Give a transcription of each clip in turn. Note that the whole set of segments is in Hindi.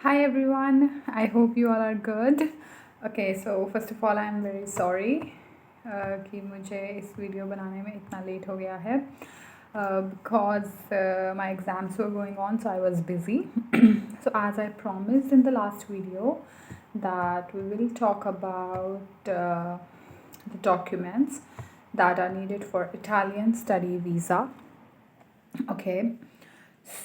Hi everyone, I hope you all are good. Okay, so first of all I am very sorry कि मुझे इस वीडियो बनाने में इतना लेट हो गया है because my exams were going on, so I was busy. So as I promised in the last video that we will talk about the documents that are needed for Italian study visa. Okay,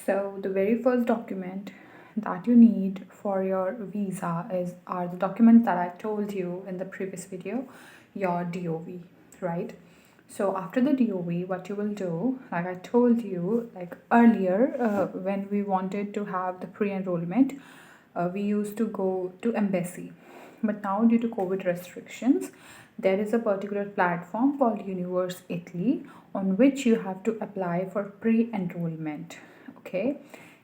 so the very first document that you need for your visa are the documents that I told you in the previous video, your DOV, right? So after the DOV, what you will do, like I told you like earlier, when we wanted to have the pre-enrollment, we used to go to embassy. But now due to COVID restrictions, there is a particular platform called Universe Italy on which you have to apply for pre-enrollment. Okay,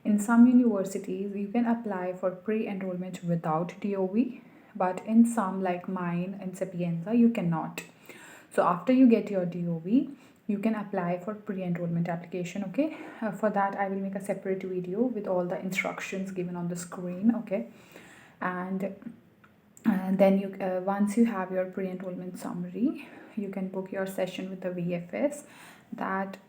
in some universities you can apply for pre-enrollment without DOV, but in some like mine and Sapienza you cannot. So after you get your DOV, you can apply for pre-enrollment application. Okay, for that I will make a separate video with all the instructions given on the screen. Okay, and then you once you have your pre-enrollment summary, you can book your session with the VFS. That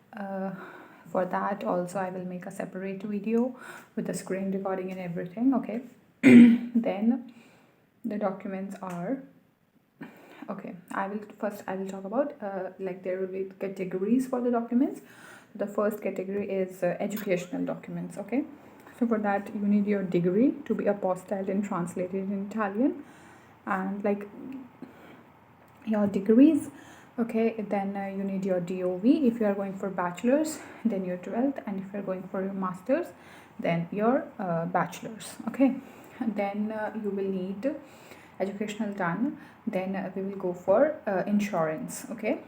for that also I will make a separate video with the screen recording and everything. Okay, then the documents are, okay, I will talk about like there will be categories for the documents. The first category is educational documents. Okay, so for that you need your degree to be apostilled and translated in Italian, and like your degrees. Okay, then you need your DOV. If you are going for bachelor's, then your 12th, and if you're going for your master's, then your bachelor's. Okay, and then you will need educational done. Then we will go for insurance. Okay,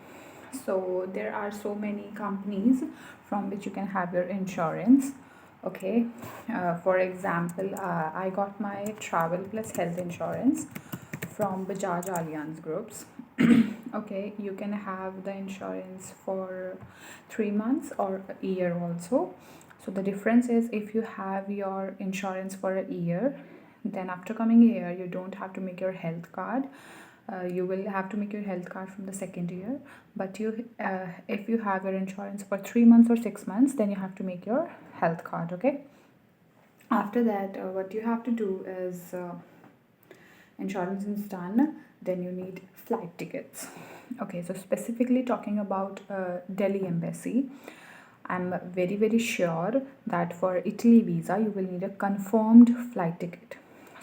so there are so many companies from which you can have your insurance. Okay, for example, I got my travel plus health insurance from Bajaj Allianz Groups. Okay, you can have the insurance for 3 months or a year also. So the difference is if you have your insurance for a year, then after coming here you don't have to make your health card. You will have to make your health card from the second year, but you if you have your insurance for 3 months or 6 months, then you have to make your health card. Okay, after that what you have to do is insurance is done, then you need flight tickets. Okay, so specifically talking about Delhi embassy, I'm very sure that for Italy visa you will need a confirmed flight ticket.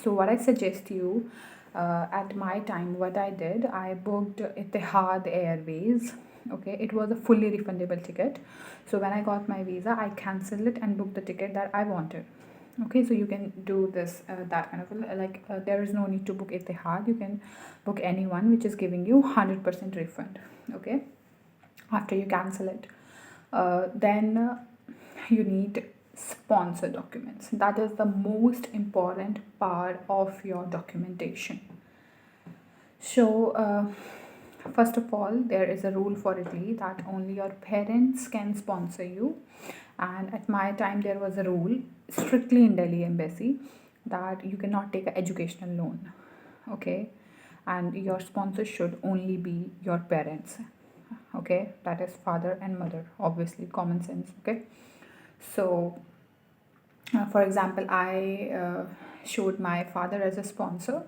So what I suggest you, at my time what I did, I booked Etihad Airways. Okay, it was a fully refundable ticket. So when I got my visa, I cancelled it and booked the ticket that I wanted. Okay, so you can do this that kind of like there is no need to book Etihad. You can book anyone which is giving you 100% refund. Okay, after you cancel it, then you need sponsor documents. That is the most important part of your documentation. So first of all, there is a rule for Italy that only your parents can sponsor you, and at my time there was a rule strictly in Delhi embassy that you cannot take an educational loan. Okay, and your sponsor should only be your parents. Okay, that is father and mother, obviously common sense. Okay, so for example, I showed my father as a sponsor.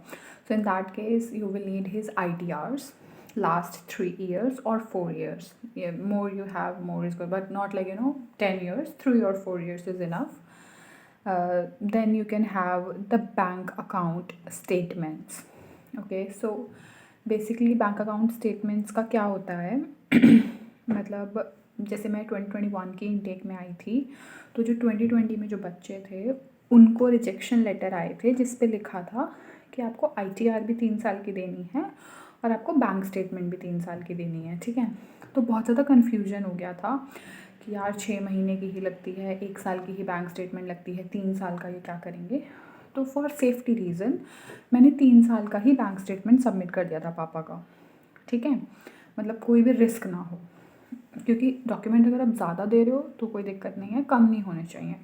So in that case, you will need his ITRs last 3 years or 4 years. Yeah, more you have, more is good, but not like 10 years. 3 or 4 years is enough. Then you can have the bank account statements. Okay, so basically bank account statements का क्या होता है मतलब जैसे मैं 2021 की इनटेक में आई थी, तो जो 2020 में जो बच्चे थे उनको रिजेक्शन लेटर आए थे जिस पे लिखा था कि आपको ITR भी 3 साल की देनी है और आपको बैंक स्टेटमेंट भी 3 साल की देनी है. ठीक है, तो बहुत ज़्यादा कन्फ्यूजन हो गया था कि यार 6 महीने की ही लगती है, 1 साल की ही बैंक स्टेटमेंट लगती है, 3 साल का ये क्या करेंगे. तो फॉर सेफ्टी रीज़न मैंने 3 साल का ही बैंक स्टेटमेंट सबमिट कर दिया था पापा का. ठीक है, मतलब कोई भी रिस्क ना हो, क्योंकि डॉक्यूमेंट अगर आप ज़्यादा दे रहे हो तो कोई दिक्कत नहीं है, कम नहीं होने चाहिए.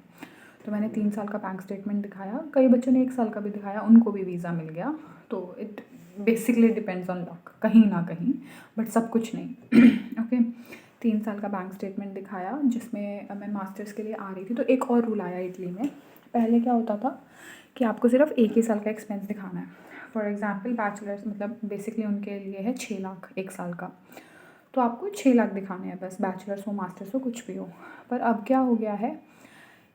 तो मैंने 3 साल का बैंक स्टेटमेंट दिखाया, कई बच्चों ने 1 साल का भी दिखाया, उनको भी वीज़ा मिल गया। तो it basically depends on luck, कहीं ना कहीं, बट सब कुछ नहीं। ओके 3 साल का बैंक स्टेटमेंट दिखाया जिसमें मैं मास्टर्स के लिए आ रही थी। तो एक और रूल आया इटली में। पहले क्या होता था कि आपको सिर्फ 1 ही साल का एक्सपेंस दिखाना है। फॉर एग्जांपल बैचलर्स मतलब बेसिकली उनके लिए है 6 लाख 1 साल का, तो आपको 6 लाख दिखाने हैं बस, बैचलर्स हो मास्टर्स हो कुछ भी हो। पर अब क्या हो गया है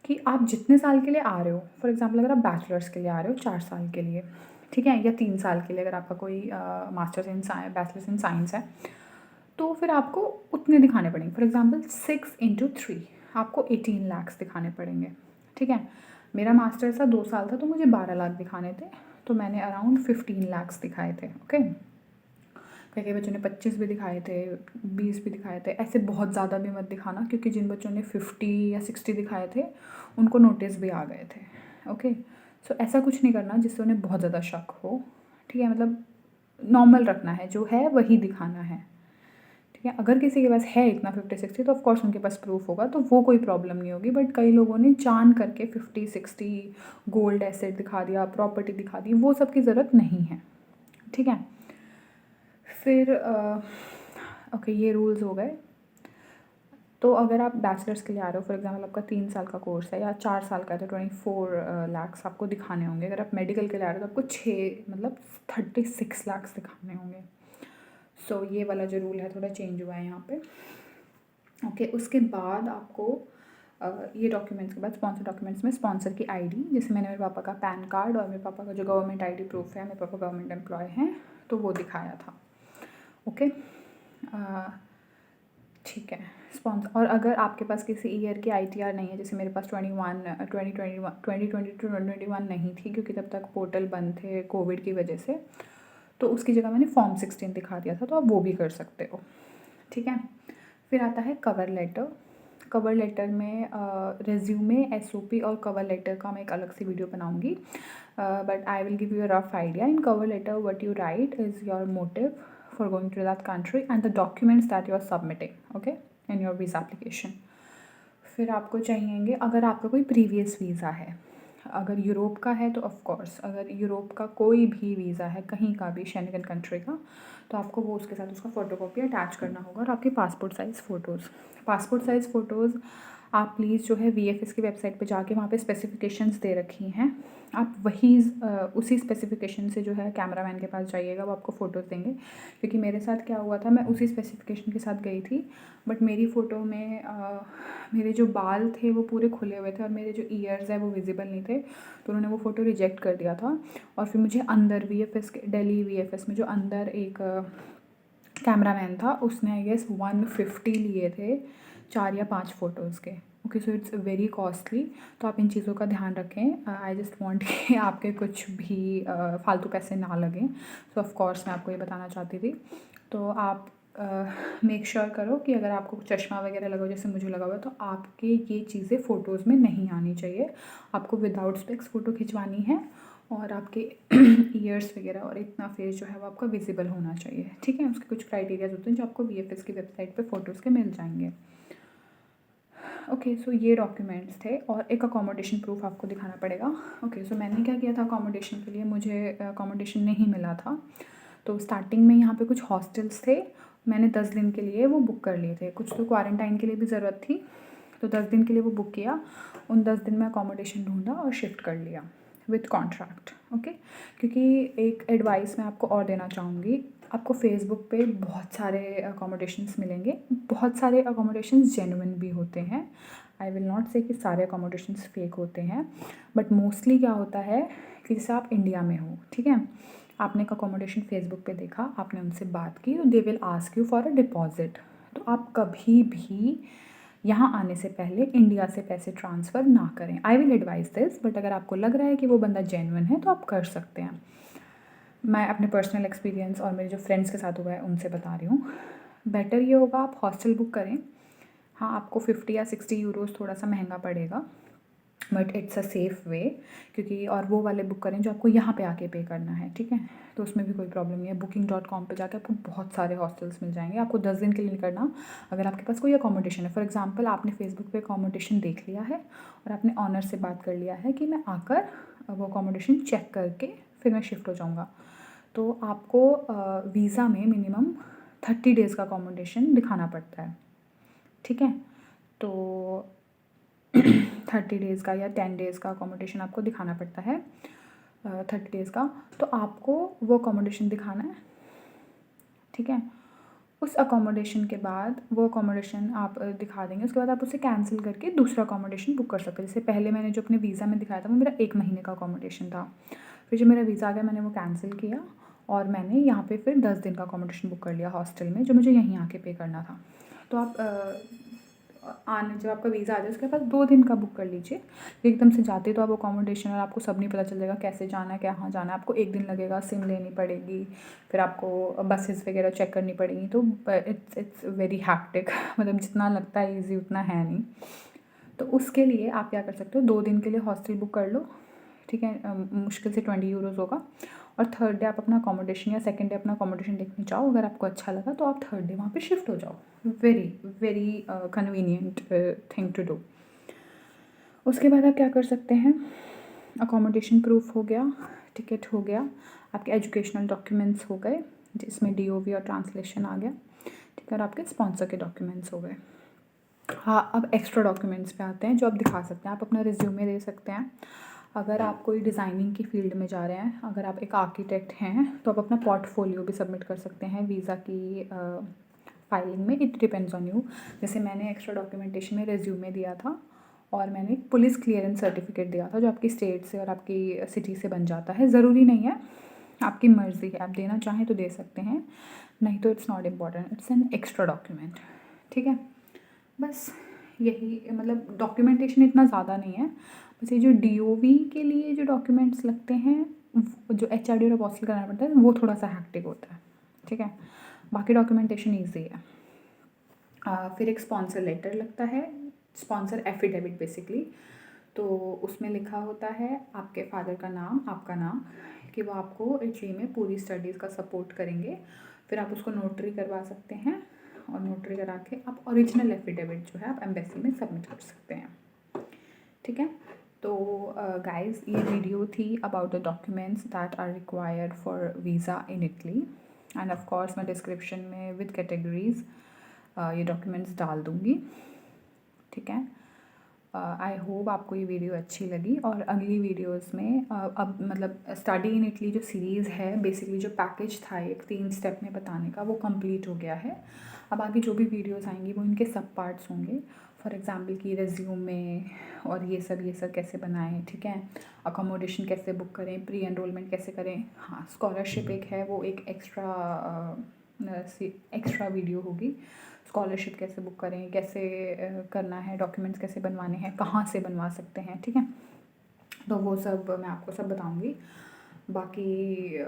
कि आप जितने साल के लिए आ रहे हो, फॉर एग्जांपल अगर आप बैचलर्स के लिए आ रहे हो 4 साल के लिए, ठीक है, या 3 साल के लिए अगर आपका कोई masters in bachelors in science है, तो फिर आपको उतने दिखाने पड़ेंगे। फॉर एग्जांपल 6 × 3 आपको 18 लाख दिखाने पड़ेंगे, ठीक है। मेरा मास्टर्स था 2 साल था, तो मुझे 12 लाख दिखाने थे, तो मैंने अराउंड 15 लाख दिखाए थे। ओके कई बच्चों ने 25 भी दिखाए थे, 20 भी दिखाए थे। ऐसे बहुत ज़्यादा भी मत दिखाना, क्योंकि जिन बच्चों ने 50 या 60 दिखाए थे उनको नोटिस भी आ गए थे। ओके सो ऐसा कुछ नहीं करना जिससे उन्हें बहुत ज़्यादा शक हो, ठीक है। मतलब नॉर्मल रखना है, जो है वही दिखाना है, ठीक है। अगर किसी के पास है इतना 50-60 तो ऑफकोर्स उनके पास प्रूफ होगा, तो वो कोई प्रॉब्लम नहीं होगी। बट कई लोगों ने जान करके 50-60 गोल्ड एसेट दिखा दिया, प्रॉपर्टी दिखा दी, वो सब की ज़रूरत नहीं है, ठीक है। फिर ओके ये रूल्स हो गए। तो अगर आप बैचलर्स के लिए आ रहे हो, फॉर एग्जांपल आपका 3 साल का कोर्स है या 4 साल का है, तो 24 लाख आपको दिखाने होंगे। अगर आप मेडिकल के लिए आ रहे हो तो आपको 6 मतलब 36 लाख दिखाने होंगे। सो ये वाला जो रूल है थोड़ा चेंज हुआ है यहाँ पे। ओके उसके बाद आपको ये डॉक्यूमेंट्स के बाद स्पॉन्सर डॉक्यूमेंट्स में स्पॉन्सर की आईडी, जैसे मैंने मेरे पापा का पैन कार्ड और मेरे पापा का जो गवर्नमेंट आईडी प्रूफ है, मेरे पापा गवर्नमेंट एम्प्लॉय हैं, तो वो दिखाया था। ओके ठीक है स्पॉन्सर। और अगर आपके पास किसी ईयर की ITR नहीं है, जैसे मेरे पास 2021 नहीं थी, क्योंकि तब तक पोर्टल बंद थे कोविड की वजह से, तो उसकी जगह मैंने फॉर्म 16 दिखा दिया था, तो आप वो भी कर सकते हो, ठीक है। फिर आता है कवर लेटर। कवर लेटर में रेज्यूमे, SOP और कवर लेटर का मैं एक अलग सी वीडियो बनाऊंगी, but I will give you a rough idea. In cover letter what you write is your motive for going to that country and the documents that you are submitting, okay, in your visa application. फिर आपको चाहिएंगे, अगर आपका कोई प्रीवियस वीज़ा है, अगर यूरोप का है तो ऑफ कोर्स, अगर यूरोप का कोई भी वीज़ा है कहीं का भी शेंगन कंट्री का, तो आपको वो उसके साथ उसका फ़ोटोकॉपी अटैच करना होगा, और आपके पासपोर्ट साइज़ फ़ोटोज़ आप प्लीज़ जो है VFS की वेबसाइट पे जाके वहाँ पे स्पेसिफिकेशंस दे रखी हैं, आप वही उसी स्पेसिफिकेशन से जो है कैमरामैन के पास जाइएगा, वो आपको फ़ोटोज़ देंगे। क्योंकि मेरे साथ क्या हुआ था, मैं उसी स्पेसिफिकेशन के साथ गई थी, बट मेरी फ़ोटो में मेरे जो बाल थे वो पूरे खुले हुए थे और मेरे जो ईयर्स है वो विजिबल नहीं थे, तो उन्होंने वो फ़ोटो रिजेक्ट कर दिया था। और फिर मुझे अंदर VFS के दिल्ली VFS में जो अंदर एक कैमरामैन था, उसने आई गेस 150 लिए थे 4 या 5 फ़ोटोज़ के। Okay so it's very costly, तो आप इन चीज़ों का ध्यान रखें। आई जस्ट वांट कि आपके कुछ भी फालतू पैसे ना लगें, सो ऑफ कोर्स मैं आपको ये बताना चाहती थी। तो आप मेक श्योर करो कि अगर आपको चश्मा वगैरह लगा हो जैसे मुझे लगा हुआ, तो आपके ये चीज़ें फ़ोटोज़ में नहीं आनी चाहिए। आपको विदाउट स्पेक्स फ़ोटो खिंचवानी है, और आपके ईयर्स वगैरह और इतना फेस जो है वो आपका विजिबल होना चाहिए, ठीक है। उसके कुछ क्राइटेरियाज होते हैं जो आपको VFS की वेबसाइट पे फ़ोटोज़ के मिल जाएंगे। ओके सो ये डॉक्यूमेंट्स थे, और एक अकोमोडेशन प्रूफ आपको दिखाना पड़ेगा। ओके सो मैंने क्या किया था, अकोमोडेशन के लिए मुझे अकोमोडेशन नहीं मिला था, तो स्टार्टिंग में यहाँ पे कुछ हॉस्टल्स थे, मैंने 10 दिन के लिए वो बुक कर लिए थे। कुछ तो क्वारंटाइन के लिए भी ज़रूरत थी, तो 10 दिन के लिए वो बुक किया। उन 10 दिन में अकोमोडेशन ढूंढा और शिफ्ट कर लिया विथ कॉन्ट्रैक्ट। ओके क्योंकि एक एडवाइस मैं आपको और देना चाहूँगी, आपको फेसबुक पे बहुत सारे अकोमोडेशंस मिलेंगे, बहुत सारे अकोमोडेशंस जेन्युइन भी होते हैं। आई विल नॉट से कि सारे अकोमोडेशंस फेक होते हैं, बट मोस्टली क्या होता है कि जैसे आप इंडिया में हो, ठीक है, आपने एक अकोमोडेशन फेसबुक पे देखा, आपने उनसे बात की, तो they will ask you for a deposit. तो आप कभी भी यहाँ आने से पहले इंडिया से पैसे ट्रांसफ़र ना करें। I will advise this, but अगर आपको लग रहा है कि वो बंदा जेन्युइन है तो आप कर सकते हैं। मैं अपने पर्सनल एक्सपीरियंस और मेरे जो फ्रेंड्स के साथ हुआ है उनसे बता रही हूँ। बेटर ये होगा आप हॉस्टल बुक करें। हाँ आपको 50 या 60 यूरोज़ थोड़ा सा महंगा पड़ेगा, बट इट्स अ सेफ़ वे, क्योंकि और वो वाले बुक करें जो आपको यहाँ पे आके पे करना है, ठीक है। तो उसमें भी कोई प्रॉब्लम नहीं है। booking.com पे जाके आपको बहुत सारे हॉस्टल्स मिल जाएंगे। आपको 10 दिन के लिए नहीं करना। अगर आपके पास कोई अकोमोडेशन है, फॉर एग्जांपल आपने फेसबुक पे अकोमोडेशन देख लिया है और आपने ऑनर से बात कर लिया है कि मैं आकर वो अकोमोडेशन चेक करके फिर मैं शिफ्ट हो जाऊँगा, तो आपको वीज़ा में मिनिमम 30 डेज़ का अकोमोडेशन दिखाना पड़ता है, ठीक है। तो 30 डेज़ का या 10 डेज़ का अकोमोडेशन आपको दिखाना पड़ता है, 30 डेज़ का। तो आपको वो अकोमोडेशन दिखाना है, ठीक है। उस अकोमोडेशन के बाद वो अकोमोडेशन आप दिखा देंगे, उसके बाद आप उसे कैंसिल करके दूसरा अकोमोडेशन बुक कर सकते हैं। जैसे पहले मैंने जो अपने वीज़ा में दिखाया था वो मेरा 1 महीने का अकोमोडेशन था। फिर जब मेरा वीज़ा आ गया मैंने वो कैंसिल किया और मैंने यहाँ पे फिर 10 दिन का अकोमोडेशन बुक कर लिया हॉस्टल में, जो मुझे यहीं आके पे करना था। तो आप आने जब आपका वीज़ा आ जाए उसके बाद 2 दिन का बुक कर लीजिए। एकदम से जाते तो आप अकोमोडेशन और आपको सब नहीं पता चल जाएगा कैसे जाना है, कहाँ जाना है। आपको 1 दिन लगेगा, सिम लेनी पड़ेगी, फिर आपको बसेस वगैरह चेक करनी पड़ेगी। तो इट्स वेरी हैक्टिक मतलब जितना लगता है ईज़ी उतना है नहीं। तो उसके लिए आप क्या कर सकते हो, 2 दिन के लिए हॉस्टल बुक कर लो, ठीक है। मुश्किल से 20 यूरोज़ होगा। और थर्ड डे आप अपना अकोमोडेशन या सेकंड डे अपना अकोमोडेशन देखने जाओ। अगर आपको अच्छा लगा तो आप थर्ड डे वहाँ पे शिफ्ट हो जाओ। Very very convenient thing to do. उसके बाद आप क्या कर सकते हैं, अकोमोडेशन प्रूफ हो गया, टिकट हो गया, आपके एजुकेशनल डॉक्यूमेंट्स हो गए जिसमें DOV और ट्रांसलेशन आ गया, ठीक है, और आपके स्पॉन्सर के डॉक्यूमेंट्स हो गए। हाँ, अब एक्स्ट्रा डॉक्यूमेंट्स पे आते हैं जो आप दिखा सकते हैं। आप अपना रिज्यूमे दे सकते हैं। अगर आप कोई डिज़ाइनिंग की फ़ील्ड में जा रहे हैं, अगर आप एक आर्किटेक्ट हैं तो आप अपना पोर्टफोलियो भी सबमिट कर सकते हैं वीज़ा की फाइलिंग में। It depends on you. जैसे मैंने एक्स्ट्रा डॉक्यूमेंटेशन में रिज्यूमे दिया था और मैंने एक पुलिस क्लियरेंस सर्टिफिकेट दिया था जो आपकी स्टेट से और आपकी सिटी से बन जाता है। ज़रूरी नहीं है, आपकी मर्ज़ी है, आप देना चाहें तो दे सकते हैं, नहीं तो it's not important, it's an extra document, ठीक है। बस यही, मतलब डॉक्यूमेंटेशन इतना ज़्यादा नहीं है। बस ये जो DOV के लिए जो डॉक्यूमेंट्स लगते हैं, जो HRD और अपोस्टिल कराना पड़ता है, वो थोड़ा सा हैक्टिक होता है, ठीक है। बाकी डॉक्यूमेंटेशन ईजी है। फिर एक स्पॉन्सर लेटर लगता है, स्पॉन्सर एफिडेविट बेसिकली। तो उसमें लिखा होता है आपके फादर का नाम, आपका नाम, कि वो आपको इटली में पूरी स्टडीज़ का सपोर्ट करेंगे। फिर आप उसको नोटरी करवा सकते हैं और नोटरी करा के आप ओरिजिनल एफिडेविट जो है आप एम्बेसी में सबमिट कर सकते हैं, ठीक है। तो गाइस ये वीडियो थी about the documents that are required for visa in Italy. And of course मैं डिस्क्रिप्शन में विद कैटेगरीज ये डॉक्यूमेंट्स डाल दूँगी, ठीक है। आई होप आपको ये वीडियो अच्छी लगी। और अगली वीडियोस में अब मतलब स्टडी इन इटली जो सीरीज़ है, बेसिकली जो पैकेज था एक 3 स्टेप में बताने का, वो कंप्लीट हो गया है। अब आगे जो भी वीडियोस आएंगी वो इनके सब पार्ट्स होंगे। फॉर एग्जांपल कि रिज्यूमे और ये सब कैसे बनाएं, ठीक है, अकोमोडेशन कैसे बुक करें, प्री एनरोलमेंट कैसे करें। हाँ, स्कॉलरशिप एक है, वो एक एक्स्ट्रा वीडियो होगी। स्कॉलरशिप कैसे बुक करें, कैसे करना है, डॉक्यूमेंट्स कैसे बनवाने हैं, कहाँ से बनवा सकते हैं, ठीक है। तो वो सब मैं आपको सब बताऊंगी। बाकी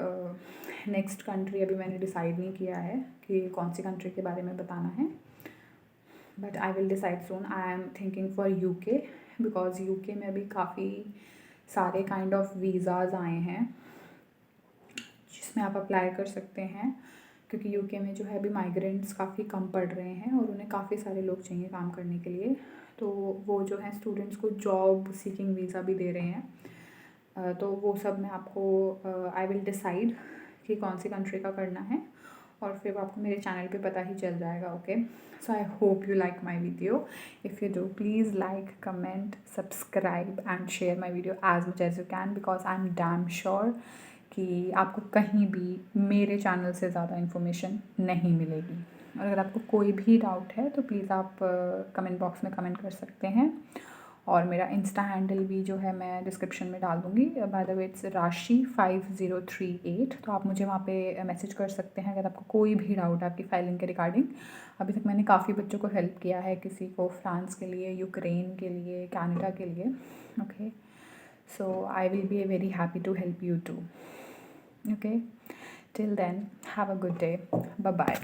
नेक्स्ट कंट्री अभी मैंने डिसाइड नहीं किया है कि कौन सी कंट्री के बारे में बताना है, but I will decide soon. I am thinking for UK, because UK में अभी काफ़ी सारे काइंड ऑफ वीज़ाज़ आए हैं जिसमें आप अप्लाई कर सकते हैं, क्योंकि UK में जो है अभी माइग्रेंट्स काफ़ी कम पड़ रहे हैं और उन्हें काफ़ी सारे लोग चाहिए काम करने के लिए। तो वो जो है स्टूडेंट्स को जॉब सीकिंग वीज़ा भी दे रहे हैं। तो वो सब मैं आपको आई विल डिसाइड कि कौन सी कंट्री का करना है और फिर आपको मेरे चैनल पे पता ही चल जाएगा, okay. So I hope you like my video. If you do please like, comment, subscribe and share my video as much as you can, because I am damn sure कि आपको कहीं भी मेरे चैनल से ज़्यादा इन्फॉर्मेशन नहीं मिलेगी। और अगर आपको कोई भी डाउट है तो प्लीज़ आप कमेंट बॉक्स में कमेंट कर सकते हैं। और मेरा इंस्टा हैंडल भी जो है मैं डिस्क्रिप्शन में डाल दूँगी। बाय द वे इट्स राशि5038। तो आप मुझे वहाँ पे मैसेज कर सकते हैं अगर आपको कोई भी डाउट है आपकी फाइलिंग के रिगार्डिंग। अभी तक मैंने काफ़ी बच्चों को हेल्प किया है, किसी को फ्रांस के लिए, यूक्रेन के लिए, कनाडा के लिए, okay. So I will be very happy to help you too. Okay, till then, have a good day. Bye bye.